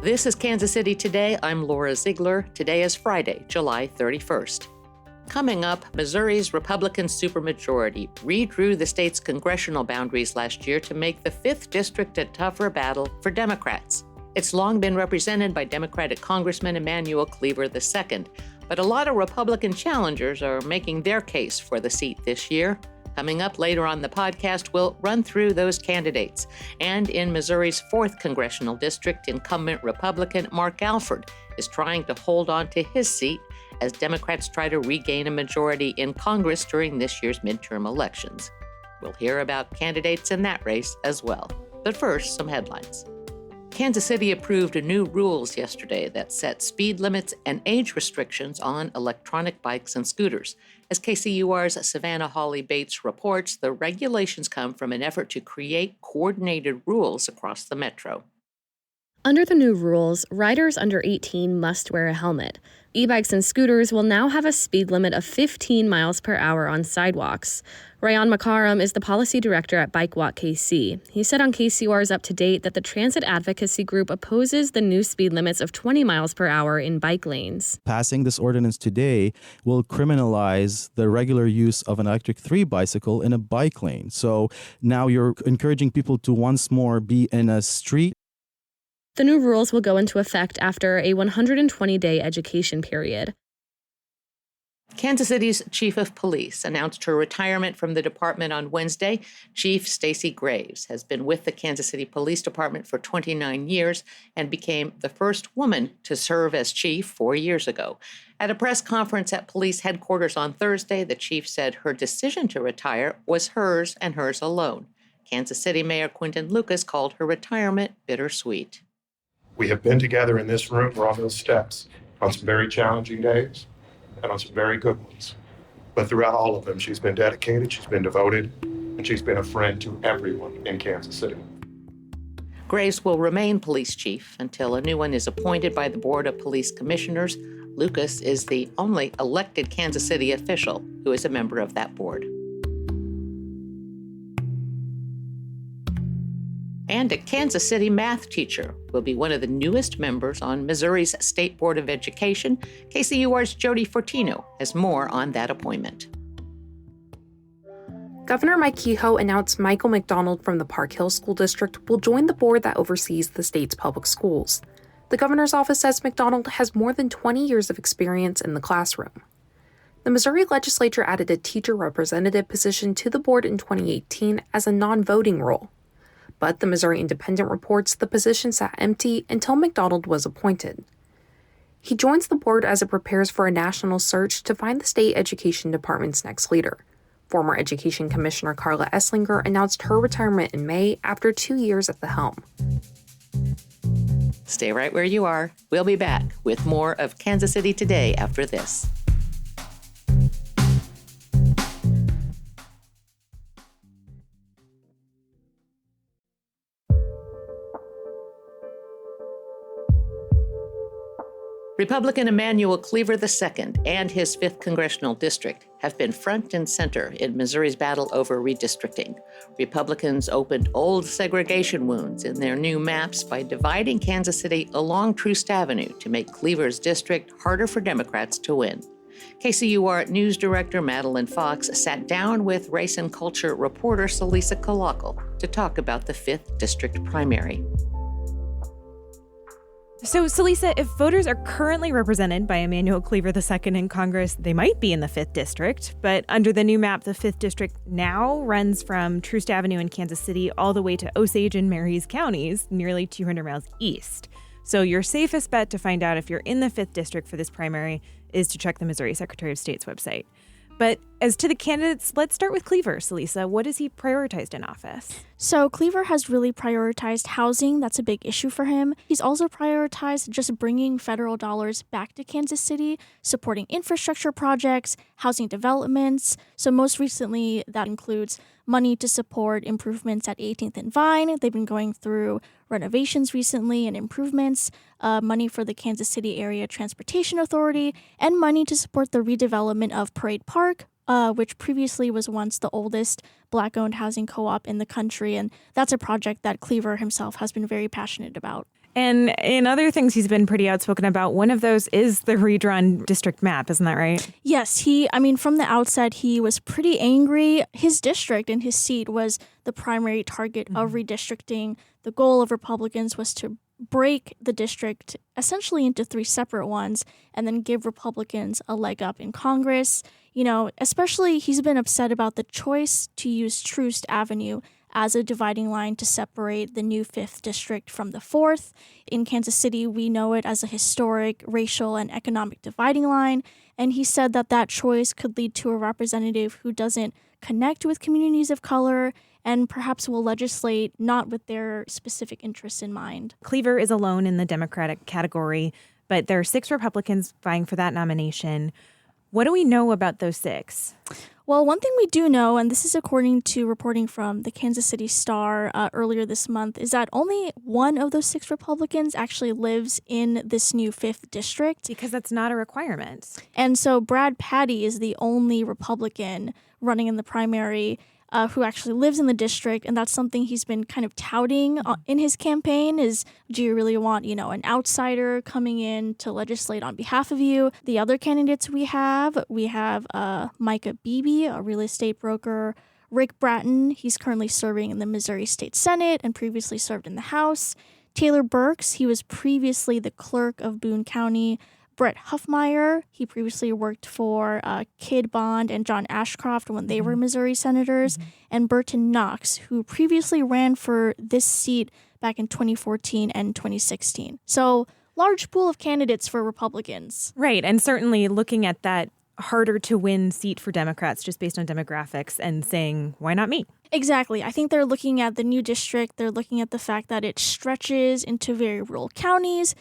This is Kansas City Today. I'm Laura Ziegler. Today is Friday, July 31st. Coming up, Missouri's Republican supermajority redrew the state's congressional boundaries last year to make the 5th District a tougher battle for Democrats. It's long been represented by Democratic Congressman Emanuel Cleaver II, but a lot of Republican challengers are making their case for the seat this year. Coming up later on the podcast, we'll run through those candidates. And in Missouri's 4th congressional district, incumbent Republican Mark Alford is trying to hold on to his seat as Democrats try to regain a majority in Congress during this year's midterm elections. We'll hear about candidates in that race as well. But first, some headlines. Kansas City approved new rules yesterday that set speed limits and age restrictions on electronic bikes and scooters. As KCUR's Savannah Hawley Bates reports, the regulations come from an effort to create coordinated rules across the metro. Under the new rules, riders under 18 must wear a helmet. E-bikes and scooters will now have a speed limit of 15 miles per hour on sidewalks. Rayan Makaram is the policy director at Bike Walk KC. He said on KCUR's Up to Date that the transit advocacy group opposes the new speed limits of 20 miles per hour in bike lanes. Passing this ordinance today will criminalize the regular use of an electric 3 bicycle in a bike lane. So now you're encouraging people to once more be in a street. The new rules will go into effect after a 120-day education period. Kansas City's chief of police announced her retirement from the department on Wednesday. Chief Stacy Graves has been with the Kansas City Police Department for 29 years and became the first woman to serve as chief 4 years ago. At a press conference at police headquarters on Thursday, the chief said her decision to retire was hers and hers alone. Kansas City Mayor Quinton Lucas called her retirement bittersweet. We have been together in this room or on those steps on some very challenging days and on some very good ones. But throughout all of them, she's been dedicated, she's been devoted, and she's been a friend to everyone in Kansas City. Graves will remain police chief until a new one is appointed by the Board of Police Commissioners. Lucas is the only elected Kansas City official who is a member of that board. And a Kansas City math teacher will be one of the newest members on Missouri's State Board of Education. KCUR's Jody Fortino has more on that appointment. Governor Mike Kehoe announced Michael McDonald from the Park Hill School District will join the board that oversees the state's public schools. The governor's office says McDonald has more than 20 years of experience in the classroom. The Missouri legislature added a teacher representative position to the board in 2018 as a non-voting role. But the Missouri Independent reports the position sat empty until McDonald was appointed. He joins the board as it prepares for a national search to find the state education department's next leader. Former Education Commissioner Carla Esslinger announced her retirement in May after 2 years at the helm. Stay right where you are. We'll be back with more of Kansas City Today after this. Republican Emanuel Cleaver II and his 5th congressional district have been front and center in Missouri's battle over redistricting. Republicans opened old segregation wounds in their new maps by dividing Kansas City along Troost Avenue to make Cleaver's district harder for Democrats to win. KCUR News Director Madeline Fox sat down with race and culture reporter Celisa Kalakal to talk about the 5th district primary. So, Celisa, if voters are currently represented by Emanuel Cleaver II in Congress, they might be in the 5th District. But under the new map, the 5th District now runs from Troost Avenue in Kansas City all the way to Osage and Marys counties, nearly 200 miles east. So your safest bet to find out if you're in the 5th District for this primary is to check the Missouri Secretary of State's website. But as to the candidates, let's start with Cleaver. Celisa, what has he prioritized in office? So Cleaver has really prioritized housing. That's a big issue for him. He's also prioritized just bringing federal dollars back to Kansas City, supporting infrastructure projects, housing developments. So most recently, that includes money to support improvements at 18th and Vine. They've been going through renovations recently and improvements, money for the Kansas City Area Transportation Authority, and money to support the redevelopment of Parade Park, which previously was once the oldest Black-owned housing co-op in the country. And that's a project that Cleaver himself has been very passionate about. And in other things he's been pretty outspoken about, one of those is the redrawn district map. Isn't that right? Yes, from the outset, he was pretty angry. His district and his seat was the primary target of redistricting. The goal of Republicans was to break the district essentially into 3 separate ones and then give Republicans a leg up in Congress. Especially he's been upset about the choice to use Troost Avenue as a dividing line to separate the new 5th district from the 4th. In Kansas City, we know it as a historic racial and economic dividing line. And he said that choice could lead to a representative who doesn't connect with communities of color and perhaps will legislate not with their specific interests in mind. Cleaver is alone in the Democratic category, but there are 6 Republicans vying for that nomination. What do we know about those 6? Well, one thing we do know, and this is according to reporting from the Kansas City Star earlier this month, is that only one of those 6 Republicans actually lives in this new 5th district. Because that's not a requirement. And so Brad Patty is the only Republican running in the primary who actually lives in the district, and that's something he's been kind of touting in his campaign is, do you really want, an outsider coming in to legislate on behalf of you? The other candidates we have Micah Beebe, a real estate broker, Rick Bratton, he's currently serving in the Missouri State Senate and previously served in the House. Taylor Burks, he was previously the clerk of Boone County. Brett Huffmeyer, he previously worked for Kid Bond and John Ashcroft when they were Missouri senators, and Burton Knox, who previously ran for this seat back in 2014 and 2016. So, large pool of candidates for Republicans. Right, and certainly looking at that harder to win seat for Democrats just based on demographics and saying, why not me? Exactly. I think they're looking at the new district. They're looking at the fact that it stretches into very rural counties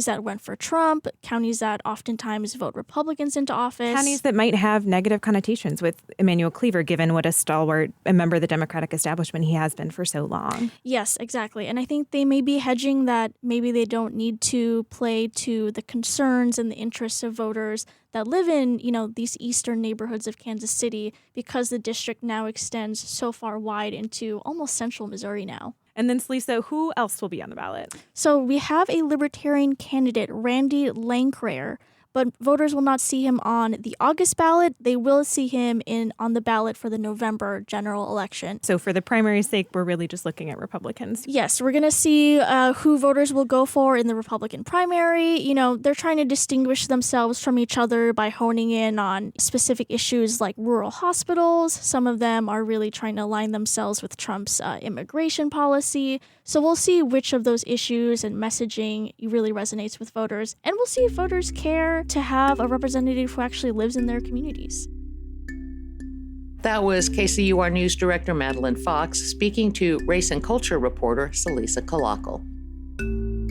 that went for Trump, counties that oftentimes vote Republicans into office. Counties that might have negative connotations with Emmanuel Cleaver, given what a member of the Democratic establishment he has been for so long. Yes, exactly. And I think they may be hedging that maybe they don't need to play to the concerns and the interests of voters that live in, these eastern neighborhoods of Kansas City because the district now extends so far wide into almost central Missouri now. And then, Lisa, who else will be on the ballot? So we have a libertarian candidate, Randy Lankreer, but voters will not see him on the August ballot. They will see him on the ballot for the November general election. So for the primary's sake, we're really just looking at Republicans. Yes, we're going to see who voters will go for in the Republican primary. They're trying to distinguish themselves from each other by honing in on specific issues like rural hospitals. Some of them are really trying to align themselves with Trump's immigration policy. So we'll see which of those issues and messaging really resonates with voters. And we'll see if voters care to have a representative who actually lives in their communities. That was KCUR News Director Madeline Fox speaking to race and culture reporter Salisa Kalakal.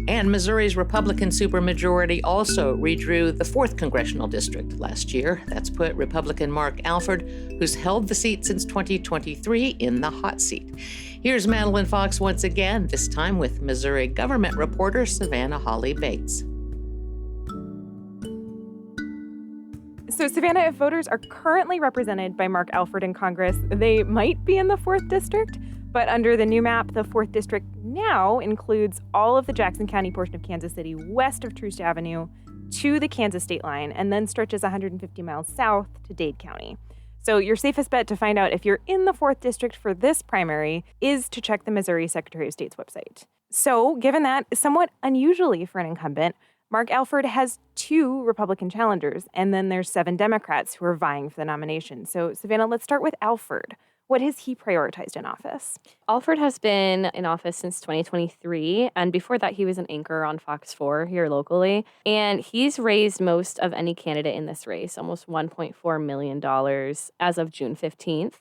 And Missouri's Republican supermajority also redrew the 4th congressional district last year. That's put Republican Mark Alford, who's held the seat since 2023, in the hot seat. Here's Madeline Fox once again, this time with Missouri government reporter Savannah Holly Bates. So, Savannah, if voters are currently represented by Mark Alford in Congress, they might be in the 4th district. But under the new map, the 4th district now includes all of the Jackson County portion of Kansas City west of Troost Avenue to the Kansas state line and then stretches 150 miles south to Dade County. So your safest bet to find out if you're in the 4th district for this primary is to check the Missouri Secretary of State's website. So given that, somewhat unusually for an incumbent, Mark Alford has 2 Republican challengers, and then there's 7 Democrats who are vying for the nomination. So Savannah, let's start with Alford. What has he prioritized in office? Alford has been in office since 2023, and before that he was an anchor on Fox 4 here locally. And he's raised most of any candidate in this race, almost $1.4 million as of June 15th.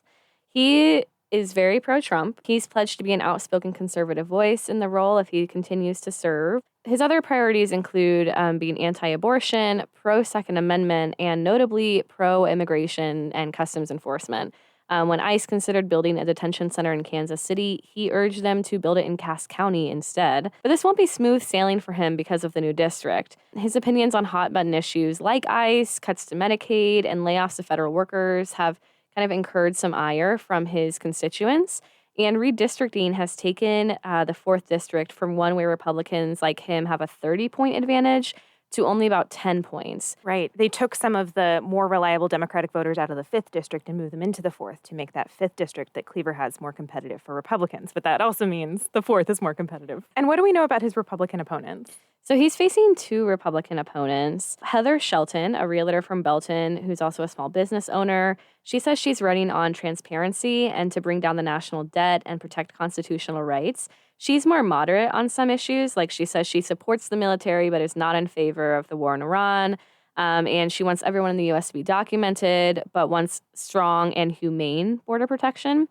He is very pro-Trump. He's pledged to be an outspoken conservative voice in the role if he continues to serve. His other priorities include being anti-abortion, pro-Second Amendment, and notably pro-immigration and customs enforcement. When ICE considered building a detention center in Kansas City, he urged them to build it in Cass County instead. But this won't be smooth sailing for him because of the new district. His opinions on hot-button issues like ICE, cuts to Medicaid, and layoffs of federal workers have kind of incurred some ire from his constituents. And redistricting has taken the 4th District from one where Republicans like him have a 30-point advantage to only about 10 points. Right. They took some of the more reliable Democratic voters out of the 5th District and moved them into the 4th to make that 5th District that Cleaver has more competitive for Republicans. But that also means the 4th is more competitive. And what do we know about his Republican opponents? So he's facing 2 Republican opponents. Heather Shelton, a realtor from Belton, who's also a small business owner. She says she's running on transparency and to bring down the national debt and protect constitutional rights. She's more moderate on some issues. Like she says she supports the military but is not in favor of the war in Iran. And she wants everyone in the U.S. to be documented, but wants strong and humane border protection.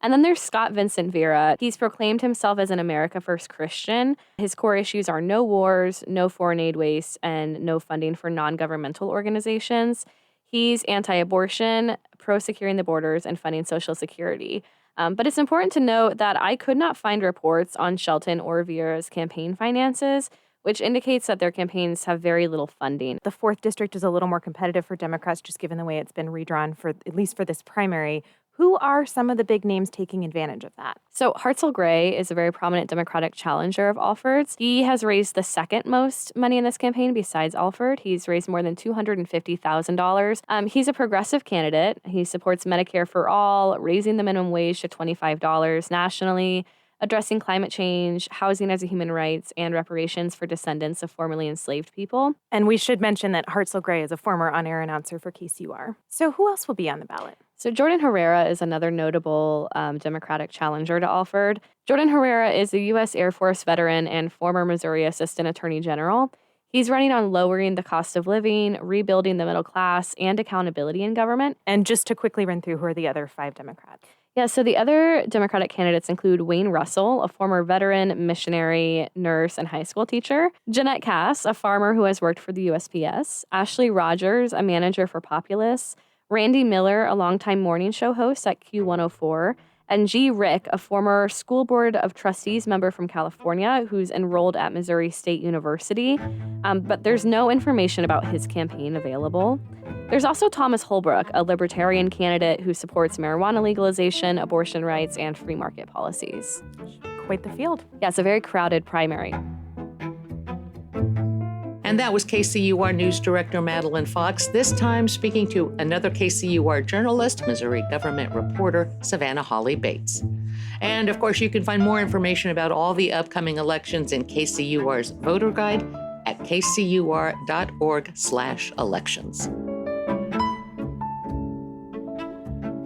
And then there's Scott Vincent Vera. He's proclaimed himself as an America First Christian. His core issues are no wars, no foreign aid waste, and no funding for non-governmental organizations. He's anti-abortion, pro-securing the borders, and funding Social Security. But it's important to note that I could not find reports on Shelton or Vera's campaign finances, which indicates that their campaigns have very little funding. The 4th District is a little more competitive for Democrats, just given the way it's been redrawn for at least for this primary. Who are some of the big names taking advantage of that? So Hartzell Gray is a very prominent Democratic challenger of Alford's. He has raised the second most money in this campaign besides Alford. He's raised more than $250,000. He's a progressive candidate. He supports Medicare for all, raising the minimum wage to $25 nationally, addressing climate change, housing as a human rights, and reparations for descendants of formerly enslaved people. And we should mention that Hartzell Gray is a former on-air announcer for KCUR. So who else will be on the ballot? So Jordan Herrera is another notable Democratic challenger to Alford. Jordan Herrera is a U.S. Air Force veteran and former Missouri Assistant Attorney General. He's running on lowering the cost of living, rebuilding the middle class, and accountability in government. And just to quickly run through, who are the other 5 Democrats? Yeah, so the other Democratic candidates include Wayne Russell, a former veteran, missionary, nurse, and high school teacher; Jeanette Cass, a farmer who has worked for the USPS; Ashley Rogers, a manager for Populous; Randy Miller, a longtime morning show host at Q104; and G. Rick, a former school board of trustees member from California who's enrolled at Missouri State University. But there's no information about his campaign available. There's also Thomas Holbrook, a libertarian candidate who supports marijuana legalization, abortion rights, and free market policies. Quite the field. Yeah, it's a very crowded primary. And that was KCUR News Director Madeline Fox, this time speaking to another KCUR journalist, Missouri government reporter, Savannah Holly Bates. And of course, you can find more information about all the upcoming elections in KCUR's voter guide at kcur.org/elections.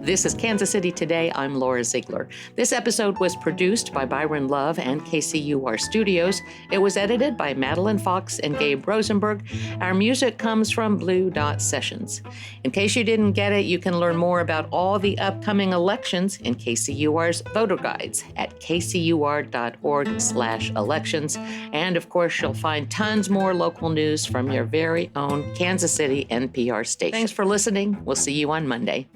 This is Kansas City Today. I'm Laura Ziegler. This episode was produced by Byron Love and KCUR Studios. It was edited by Madeline Fox and Gabe Rosenberg. Our music comes from Blue Dot Sessions. In case you didn't get it, you can learn more about all the upcoming elections in KCUR's voter guides at kcur.org/elections. And of course, you'll find tons more local news from your very own Kansas City NPR station. Thanks for listening. We'll see you on Monday.